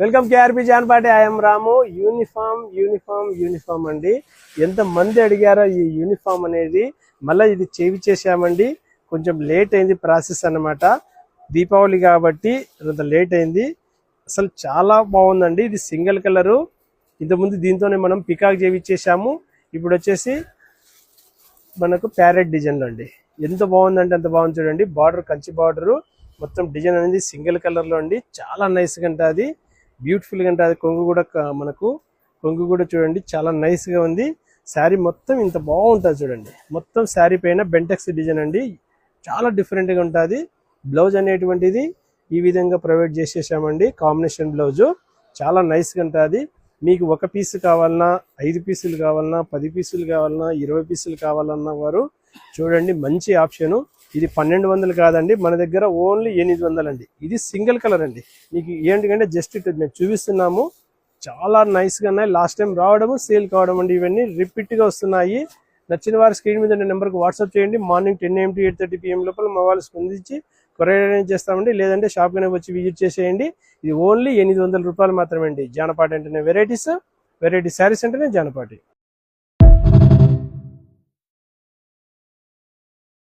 Welcome K R P Janpati. I'm Ramu. Uniform అండి. ఎంత మంది అడిగారో ఈ యూనిఫామ్ అనేది. మళ్ళీ ఇది చేయించేసామండి. కొంచెం లేట్ అయింది ప్రాసెస్ అన్నమాట. దీపావళి కాబట్టి కొంత లేట్ అయింది. అసలు చాలా బాగుందండి. ఇది సింగిల్ కలరు. ఇంతకుముందు దీంతోనే మనం పికాక్ చేయించేసాము. ఇప్పుడు వచ్చేసి మనకు ప్యారెట్ డిజైన్లో అండి. ఎంత బాగుందంటే అంత బాగుంది చూడండి. బార్డర్ కంచి బార్డరు, మొత్తం డిజైన్ అనేది సింగిల్ కలర్లో అండి. చాలా నైస్గా ఉంటుంది, బ్యూటిఫుల్గా ఉంటుంది. కొంగు కూడా చూడండి చాలా నైస్గా ఉంది. శారీ మొత్తం ఇంత బాగుంటుంది చూడండి. మొత్తం శారీ పైన బెంటెక్స్ డిజైన్ అండి. చాలా డిఫరెంట్గా ఉంటుంది. బ్లౌజ్ అనేటువంటిది ఈ విధంగా ప్రొవైడ్ చేసేసామండి. కాంబినేషన్ బ్లౌజు చాలా నైస్గా ఉంటుంది. మీకు ఒక పీస్ కావాలన్నా, 5 పీసులు కావాలన్నా, 10 పీసులు కావాలన్నా, 20 పీసులు కావాలన్నా వారు చూడండి మంచి ఆప్షను. ఇది 1200 కాదండి, మన దగ్గర ఓన్లీ 800 అండి. ఇది సింగిల్ కలర్ అండి. మీకు ఏంటంటే జస్ట్ మేము చూపిస్తున్నాము. చాలా నైస్గా ఉన్నాయి. లాస్ట్ టైం రావడము సేల్ కావడం అండి. ఇవన్నీ రిపీట్గా వస్తున్నాయి. నచ్చిన వారి స్క్రీన్ మీద నెంబర్కి వాట్సాప్ చేయండి. మార్నింగ్ 10 AM to 8:30 PM లోపల మా వాళ్ళు స్పందించి కొరియర్ అరేంజ్ చేస్తామండి. లేదంటే షాప్కి వచ్చి విజిట్ చేసేయండి. ఇది ఓన్లీ 800 రూపాయలు మాత్రమే అండి. జానపాటి అంటేనే వెరైటీ శారీస్ అంటేనే జానపాటి.